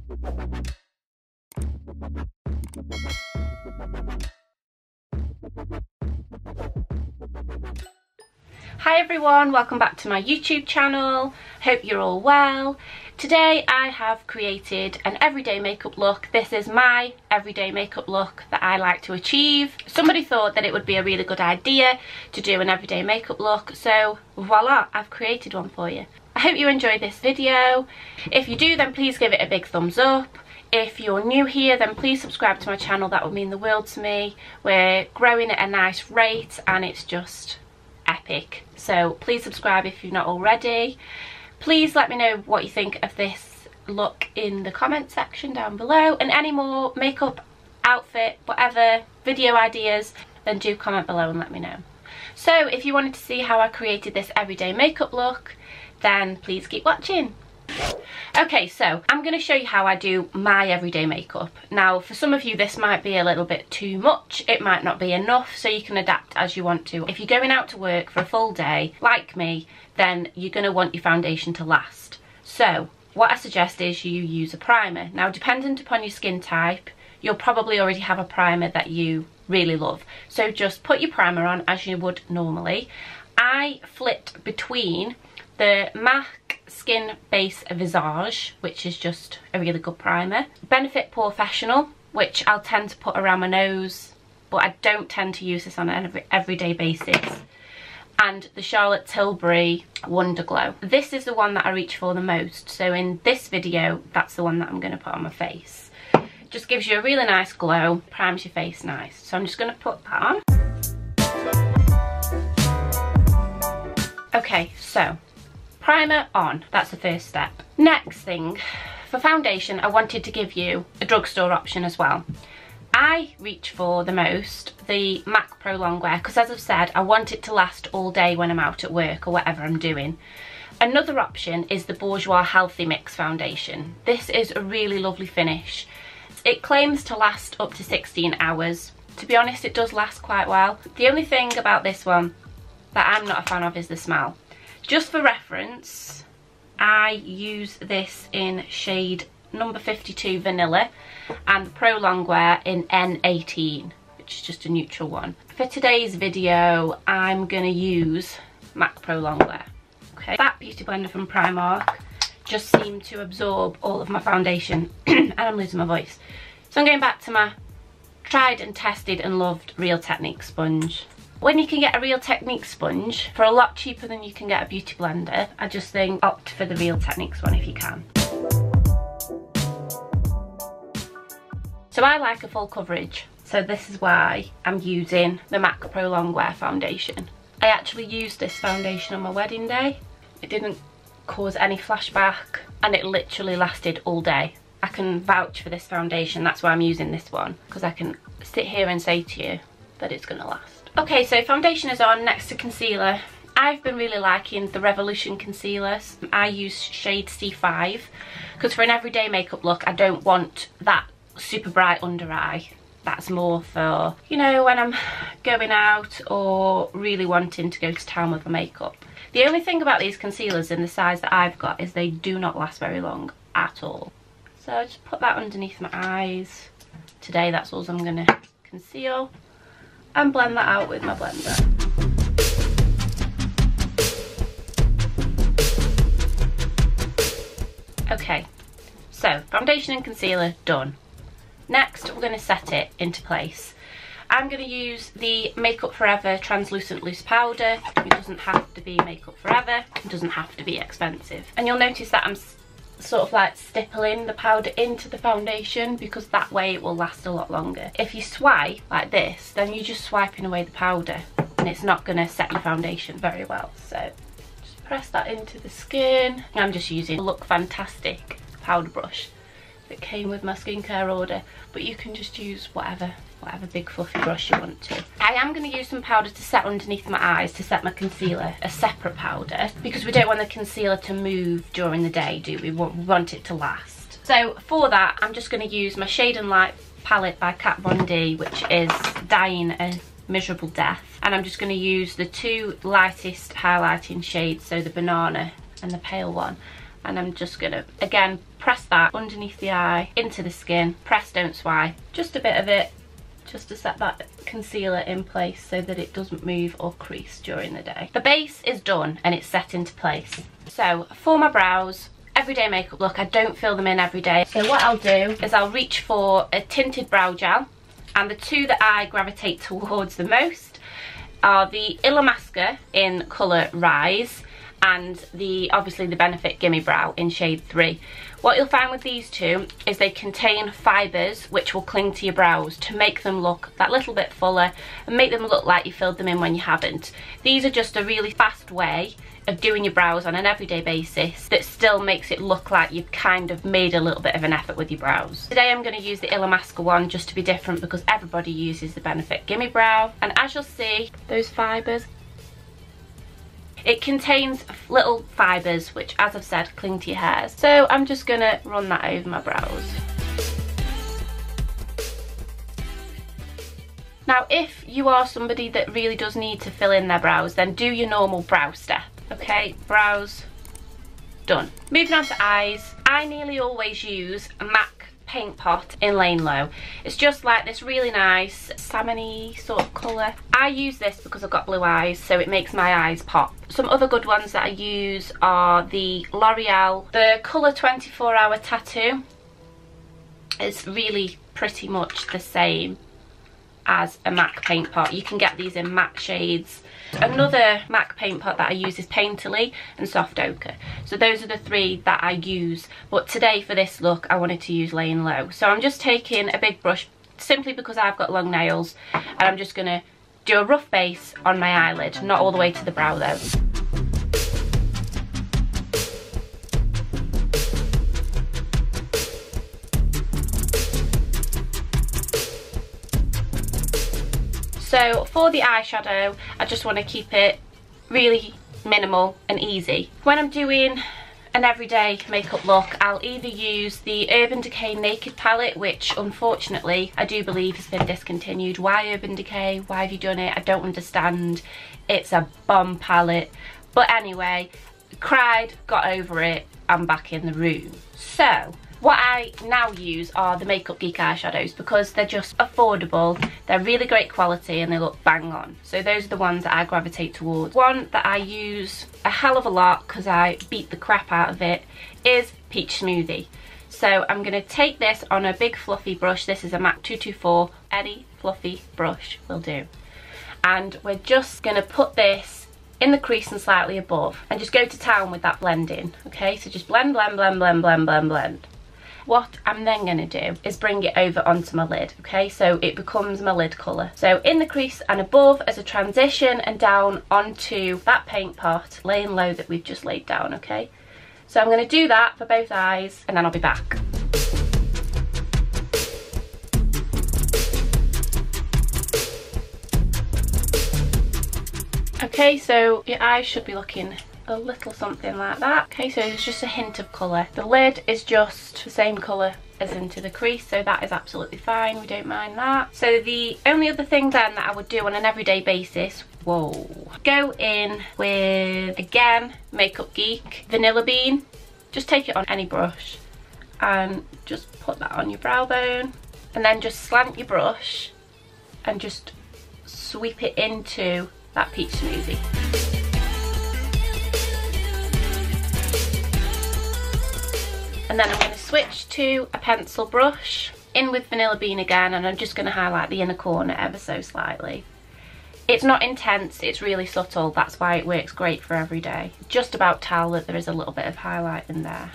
Hi everyone, welcome back to my YouTube channel. Hope you're all well. Today I have created an everyday makeup look. This is my everyday makeup look that I like to achieve. Somebody thought that it would be a really good idea to do an everyday makeup look, so voila, I've created one for you. I hope you enjoy this video. If you do, then please give it a big thumbs up. If you're new here, then please subscribe to my channel. That would mean the world to me. We're growing at a nice rate and it's just epic. So please subscribe if you're not already. Please let me know what you think of this look in the comment section down below, and any more makeup, outfit, whatever video ideas, then do comment below and let me know. So if you wanted to see how I created this everyday makeup look, then please keep watching. Okay, so I'm going to show you how I do my everyday makeup. Now, for some of you this might be a little bit too much, it might not be enough, so you can adapt as you want to. If you're going out to work for a full day, like me, then you're going to want your foundation to last. So, what I suggest is you use a primer. Now, dependent upon your skin type, you'll probably already have a primer that you really love. So just put your primer on as you would normally. I flipped between the MAC Skin Base Visage, which is just a really good primer, Benefit Professional, which I'll tend to put around my nose, but I don't tend to use this on an everyday basis, and the Charlotte Tilbury Wonder Glow. This is the one that I reach for the most, so in this video, that's the one that I'm going to put on my face. Just gives you a really nice glow, primes your face nice. So I'm just going to put that on. Okay, so primer on, that's the first step. Next thing, for foundation, I wanted to give you a drugstore option as well. I reach for the most the MAC Pro Longwear because, as I've said, I want it to last all day when I'm out at work or whatever I'm doing. Another option is the Bourjois Healthy Mix foundation. This is a really lovely finish. It claims to last up to 16 hours. To be honest, it does last quite well. The only thing about this one that I'm not a fan of is the smell. Just for reference, I use this in shade number 52 Vanilla and Pro Longwear in N18, which is just a neutral one. For today's video, I'm going to use MAC Pro Longwear. Okay, that beauty blender from Primark just seemed to absorb all of my foundation and I'm losing my voice. So I'm going back to my tried and tested and loved Real Technique sponge. When you can get a Real Technique sponge for a lot cheaper than you can get a beauty blender, I just think opt for the Real Techniques one if you can. So I like a full coverage, so this is why I'm using the MAC Pro Longwear foundation. I actually used this foundation on my wedding day. It didn't cause any flashback and it literally lasted all day. I can vouch for this foundation, that's why I'm using this one, because I can sit here and say to you that it's going to last. Okay, so foundation is on. Next to concealer. I've been really liking the Revolution concealers. I use shade C5 because for an everyday makeup look I don't want that super bright under eye. That's more for, you know, when I'm going out or really wanting to go to town with my makeup. The only thing about these concealers in the size that I've got is they do not last very long at all. So I just put that underneath my eyes. Today that's all I'm going to conceal. And blend that out with my blender. Okay, so foundation and concealer done. Next we're going to set it into place. I'm going to use the Makeup Forever translucent loose powder. It doesn't have to be Makeup Forever, it doesn't have to be expensive. And you'll notice that I'm sort of like stippling the powder into the foundation because that way it will last a lot longer. If you swipe like this, then you're just swiping away the powder and it's not going to set your foundation very well. So just press that into the skin. I'm just using a Look Fantastic powder brush that came with my skincare order, but you can just use whatever big fluffy brush you want to. I am going to use some powder to set underneath my eyes to set my concealer, a separate powder, because we don't want the concealer to move during the day, do we? We want it to last. So for that, I'm just going to use my Shade and Light palette by Kat Von D, which is Dying a Miserable Death. And I'm just going to use the two lightest highlighting shades, so the banana and the pale one. and I'm just gonna, again, press that underneath the eye, into the skin, press, don't swipe, just a bit of it, just to set that concealer in place so that it doesn't move or crease during the day. The base is done and it's set into place. So for my brows, everyday makeup look, I don't fill them in every day. So what I'll do is I'll reach for a tinted brow gel, and the two that I gravitate towards the most are the Illamasqua in colour Rise and obviously the Benefit Gimme Brow in shade 3. What you'll find with these two is they contain fibres which will cling to your brows to make them look that little bit fuller and make them look like you filled them in when you haven't. These are just a really fast way of doing your brows on an everyday basis that still makes it look like you've kind of made a little bit of an effort with your brows. Today I'm going to use the Illamasqua one just to be different because everybody uses the Benefit Gimme Brow, and as you'll see, those fibres, it contains little fibres which, as I've said, cling to your hairs. So I'm just going to run that over my brows. Now if you are somebody that really does need to fill in their brows, then do your normal brow step. Okay, brows done. Moving on to eyes, I nearly always use a MAC paint pot in Lane Low. It's just like this really nice salmon-y sort of colour. I use this because I've got blue eyes, so it makes my eyes pop. Some other good ones that I use are the L'Oreal, the Colour 24 Hour Tattoo. It's really pretty much the same as a MAC paint pot. You can get these in matte shades. Another MAC paint pot that I use is Painterly and Soft Ochre. So those are the three that I use, but today for this look I wanted to use Lane Low. So I'm just taking a big brush simply because I've got long nails, and I'm just going to do a rough base on my eyelid, not all the way to the brow though. So for the eyeshadow, I just want to keep it really minimal and easy. When I'm doing an everyday makeup look, I'll either use the Urban Decay Naked palette, which unfortunately I do believe has been discontinued. Why Urban Decay? Why have you done it? I don't understand. It's a bomb palette. But anyway, cried, got over it, I'm back in the room. So what I now use are the Makeup Geek eyeshadows because they're just affordable, they're really great quality, and they look bang on. So those are the ones that I gravitate towards. One that I use a hell of a lot because I beat the crap out of it is Peach Smoothie. So I'm going to take this on a big fluffy brush. This is a MAC 224, any fluffy brush will do. And we're just going to put this in the crease and slightly above and just go to town with that blending. Okay, so just blend, blend, blend, blend, blend, blend, blend. What I'm then going to do is bring it over onto my lid, okay, so it becomes my lid colour. So in the crease and above as a transition, and down onto that paint pot, Lane Low that we've just laid down, okay. So I'm going to do that for both eyes and then I'll be back. Okay, so your eyes should be looking a little something like that. Okay, so there's just a hint of colour. The lid is just the same colour as into the crease, so that is absolutely fine, we don't mind that. So the only other thing then that I would do on an everyday basis, go in with, again, Makeup Geek Vanilla Bean. Just take it on any brush and just put that on your brow bone, and then just slant your brush and just sweep it into that peach smoothie. And then I'm going to switch to a pencil brush, in with Vanilla Bean again, and I'm just going to highlight the inner corner ever so slightly. It's not intense, it's really subtle, that's why it works great for every day. Just about tell that there is a little bit of highlight in there.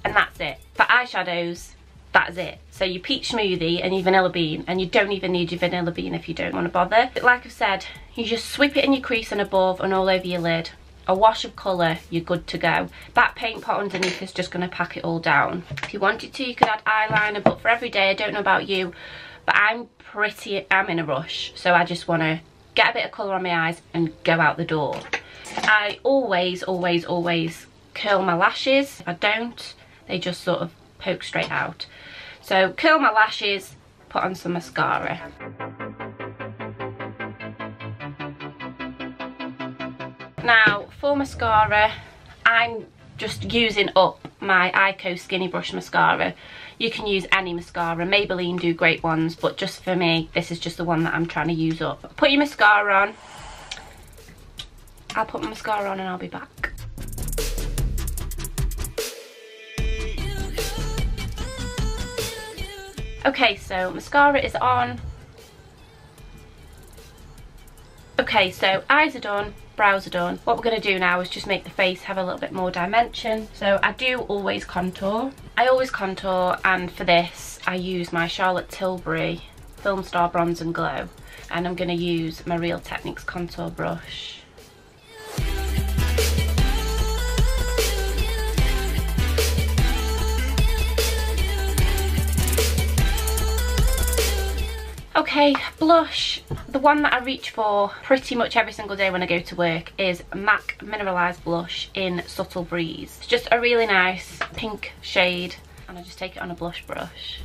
And that's it. For eyeshadows, that's it. So your peach smoothie and your Vanilla Bean, and you don't even need your Vanilla Bean if you don't want to bother. But like I've said, you just sweep it in your crease and above and all over your lid. A wash of colour, you're good to go. That paint pot underneath is just going to pack it all down. If you wanted to, you could add eyeliner, but for every day, I don't know about you, but I'm in a rush, so I just want to get a bit of colour on my eyes and go out the door. I always, always, always curl my lashes. If I don't, they just sort of poke straight out. So curl my lashes, put on some mascara. Now for mascara, I'm just using up my Ico Skinny Brush mascara. You can use any mascara. Maybelline do great ones, but just for me, this is just the one that I'm trying to use up. Put your mascara on. I'll put my mascara on and I'll be back. Okay, so mascara is on. Okay, so eyes are done, brows are done. What we're going to do now is just make the face have a little bit more dimension. So I do always contour. I always contour, and for this I use my Charlotte Tilbury Film Star Bronze and Glow, and I'm going to use my Real Techniques contour brush. Okay, blush. The one that I reach for pretty much every single day when I go to work is MAC Mineralized Blush in Subtle Breeze. It's just a really nice pink shade, and I just take it on a blush brush.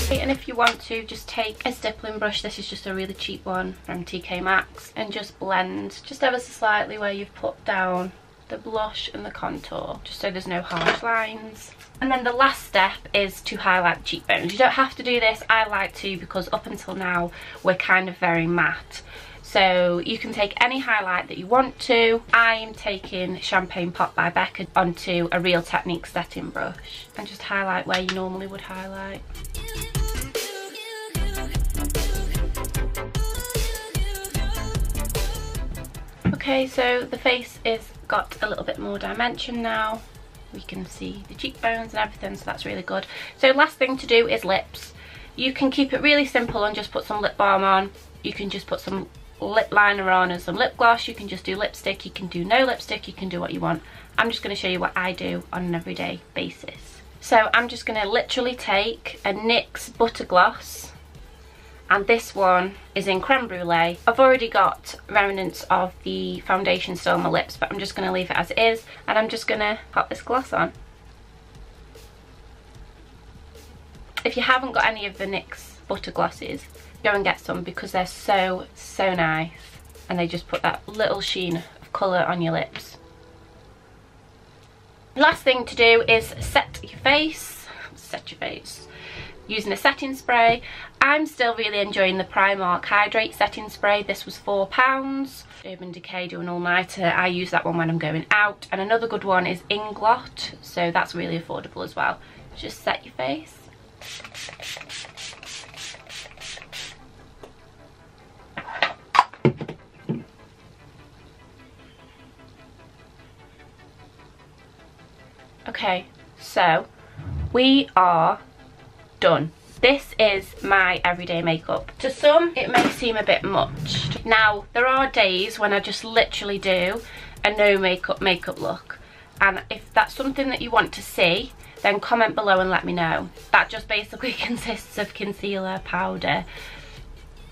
And if you want to, just take a stippling brush. This is just a really cheap one from TK Maxx, and just blend just ever so slightly where you've put down the blush and the contour, just so there's no harsh lines. And then the last step is to highlight the cheekbones. You don't have to do this. I like to, because up until now we're kind of very matte. So you can take any highlight that you want to. I'm taking Champagne Pop by Becca onto a Real Techniques setting brush and just highlight where you normally would highlight. Okay, so the face is got a little bit more dimension now. We can see the cheekbones and everything, so that's really good. So last thing to do is lips. You can keep it really simple and just put some lip balm on. You can just put some lip liner on and some lip gloss. You can just do lipstick. You can do no lipstick. You can do what you want. I'm just going to show you what I do on an everyday basis. So I'm just going to literally take a NYX Butter Gloss, and this one is in Creme Brulee. I've already got remnants of the foundation still on my lips, but I'm just going to leave it as it is, and I'm just going to pop this gloss on. If you haven't got any of the NYX Butter Glosses, go and get some, because they're so nice, and they just put that little sheen of colour on your lips. Last thing to do is set your face. Using a setting spray. I'm still really enjoying the Primark Hydrate setting spray. This was £4. Urban Decay do an all-nighter. I use that one when I'm going out. And another good one is Inglot, so that's really affordable as well. Just set your face. Okay, so we are done. This is my everyday makeup. To some it may seem a bit much. Now there are days when I just literally do a no makeup look, and if that's something that you want to see, then comment below and let me know. That just basically consists of concealer, powder,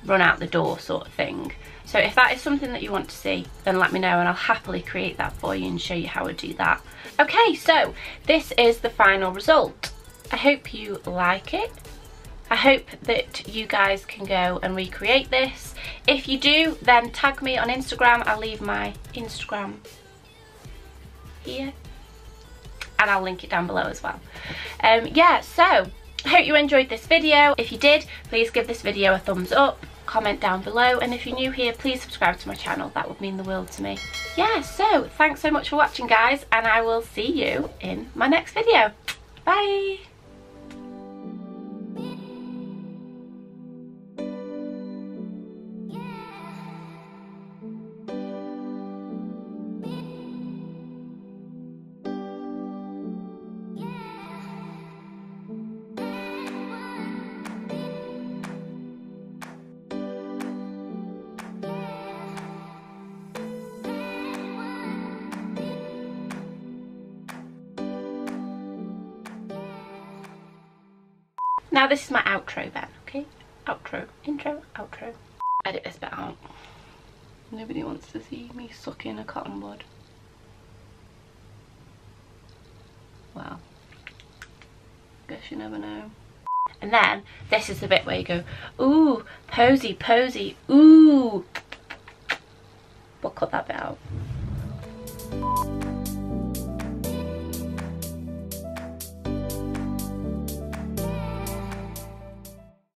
run out the door sort of thing. So if that is something that you want to see, then let me know and I'll happily create that for you and show you how I do that. Okay, so this is the final result. I hope you like it. I hope that you guys can go and recreate this. If you do, then tag me on Instagram. I'll leave my Instagram here, and I'll link it down below as well. Yeah, so I hope you enjoyed this video. If you did, please give this video a thumbs up, comment down below, and if you're new here, please subscribe to my channel. That would mean the world to me. Yeah, so thanks so much for watching, guys, and I will see you in my next video. Bye. Now this is my outro then, okay? Outro, intro, outro. Edit this bit out. Nobody wants to see me sucking a cotton bud. Well, guess you never know. And then this is the bit where you go, ooh, posy, posy, ooh. We'll cut that bit out.